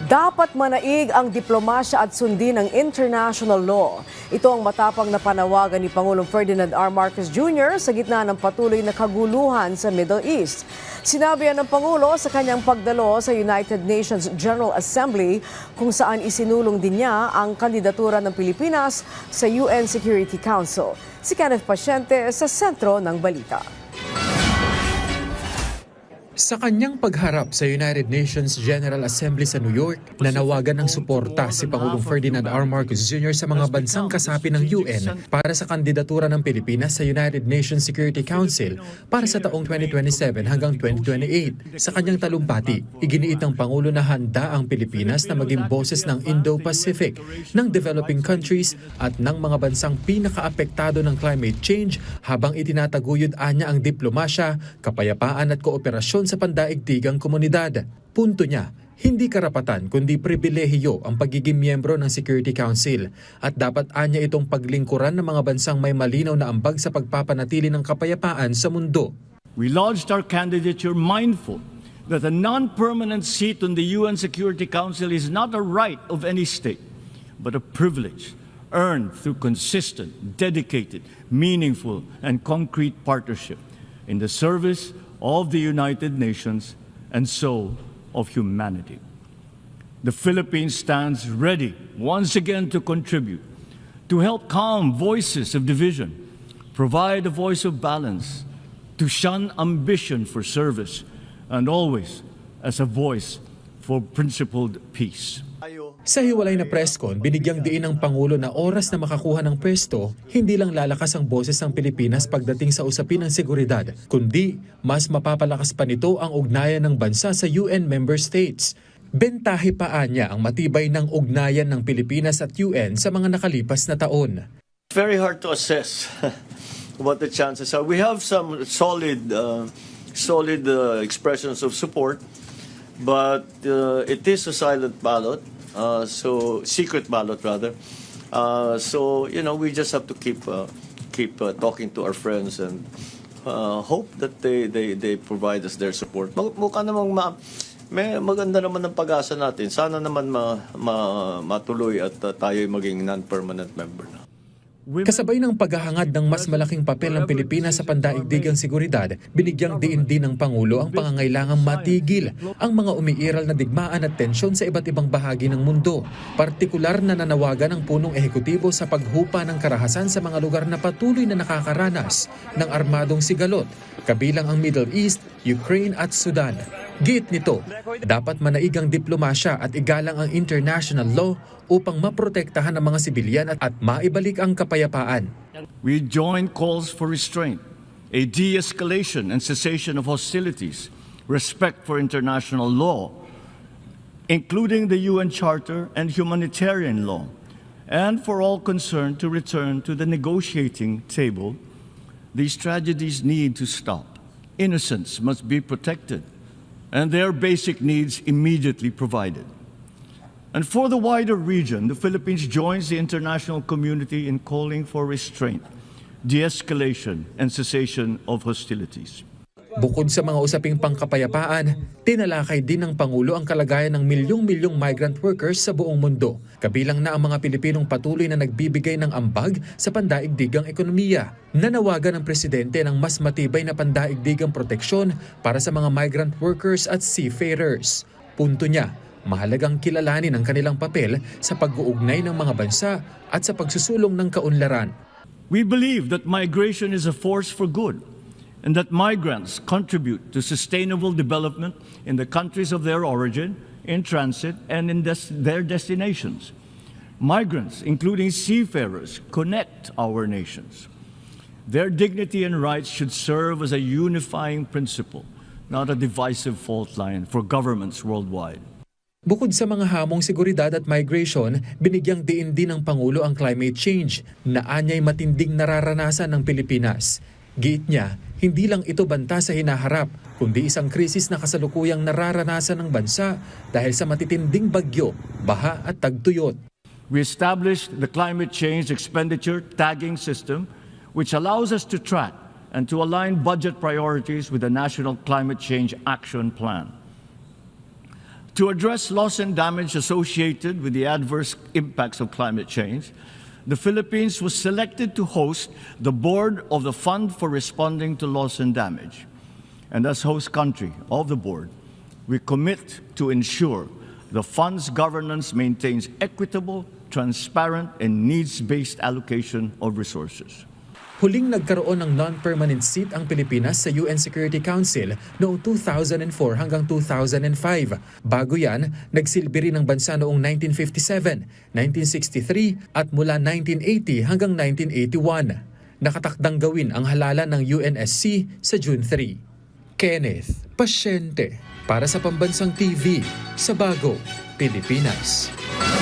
Dapat manaig ang diplomasya at sundin ang international law. Ito ang matapang na panawagan ni Pangulong Ferdinand R. Marcos Jr. sa gitna ng patuloy na kaguluhan sa Middle East. Sinabi yan ng Pangulo sa kanyang pagdalo sa United Nations General Assembly kung saan isinulong din niya ang kandidatura ng Pilipinas sa UN Security Council. Si Kenneth Pasyente sa sentro ng balita. Sa kanyang pagharap sa United Nations General Assembly sa New York, nanawagan ng suporta si Pangulong Ferdinand R. Marcos Jr. sa mga bansang kasapi ng UN para sa kandidatura ng Pilipinas sa United Nations Security Council para sa taong 2027 hanggang 2028. Sa kanyang talumpati, iginiit ng Pangulo na handa ang Pilipinas na maging boses ng Indo-Pacific, ng developing countries at ng mga bansang pinakaapektado ng climate change habang itinataguyod anya ang diplomasya, kapayapaan at kooperasyon sa pandaigdigang komunidad. Punto niya, hindi karapatan kundi pribilehiyo ang pagiging miyembro ng Security Council at dapat anya itong paglingkuran ng mga bansang may malinaw na ambag sa pagpapanatili ng kapayapaan sa mundo. We lodged our candidature mindful that a non-permanent seat on the UN Security Council is not a right of any state, but a privilege earned through consistent, dedicated, meaningful, and concrete partnership in the service of the United Nations and so of humanity. The Philippines stands ready once again to contribute, to help calm voices of division, provide a voice of balance, to shun ambition for service, and always as a voice for principled peace. Sa hiwalay na presscon, binigyang diin ng Pangulo na oras na makakuha ng pwesto, hindi lang lalakas ang boses ng Pilipinas pagdating sa usapin ng seguridad, kundi mas mapapalakas pa nito ang ugnayan ng bansa sa UN member states. Bentahe pa anya ang matibay ng ugnayan ng Pilipinas at UN sa mga nakalipas na taon. It's very hard to assess what the chances are. We have some solid expressions of support, but it is a silent ballot. So secret ballot rather. So we just have to keep talking to our friends and hope that they provide us their support. Mukha namang may maganda naman ng pag-asa natin. Sana naman matuloy at tayo'y maging non-permanent member na. Kasabay ng paghahangad ng mas malaking papel ng Pilipinas sa pandaigdigang seguridad, binigyang diin din ng Pangulo ang pangangailangang matigil ang mga umiiral na digmaan at tensyon sa iba't ibang bahagi ng mundo. Partikular na nanawagan ng punong ehekutibo sa paghupa ng karahasan sa mga lugar na patuloy na nakakaranas ng armadong sigalot, kabilang ang Middle East, Ukraine at Sudan. Giit nito, dapat manaig ang diplomasya at igalang ang international law upang maprotektahan ang mga sibilyan at maibalik ang kapayapaan. We join calls for restraint, a de-escalation and cessation of hostilities, respect for international law, including the UN Charter and humanitarian law, and for all concerned to return to the negotiating table. These tragedies need to stop. Innocents must be protected, and their basic needs immediately provided. And for the wider region, the Philippines joins the international community in calling for restraint, de-escalation, and cessation of hostilities. Bukod sa mga usaping pangkapayapaan, tinalakay din ng Pangulo ang kalagayan ng milyong-milyong migrant workers sa buong mundo, kabilang na ang mga Pilipinong patuloy na nagbibigay ng ambag sa pandaigdigang ekonomiya. Nanawagan ng Presidente ng mas matibay na pandaigdigang proteksyon para sa mga migrant workers at seafarers. Punto niya, mahalagang kilalanin ang kanilang papel sa pag-uugnay ng mga bansa at sa pagsusulong ng kaunlaran. We believe that migration is a force for good, and that migrants contribute to sustainable development in the countries of their origin, in transit, and in their destinations. Migrants, including seafarers, connect our nations. Their dignity and rights should serve as a unifying principle, not a divisive fault line for governments worldwide. Bukod sa mga hamong seguridad at migration, binigyang diin din ng Pangulo ang climate change na anyay matinding nararanasan ng Pilipinas. Giit niya, hindi lang ito banta sa hinaharap, kundi isang krisis na kasalukuyang nararanasan ng bansa dahil sa matitinding bagyo, baha at tagtuyot. We established the climate change expenditure tagging system, which allows us to track and to align budget priorities with the National Climate Change Action Plan. To address loss and damage associated with the adverse impacts of climate change, the Philippines was selected to host the board of the Fund for Responding to Loss and Damage. And as host country of the board, we commit to ensure the fund's governance maintains equitable, transparent, and needs-based allocation of resources. Huling nagkaroon ng non-permanent seat ang Pilipinas sa UN Security Council noong 2004 hanggang 2005. Bago yan, nagsilbi rin ang bansa noong 1957, 1963 at mula 1980 hanggang 1981. Nakatakdang gawin ang halalan ng UNSC sa June 3. Kenneth Pasyente para sa Pambansang TV sa Bagong Pilipinas.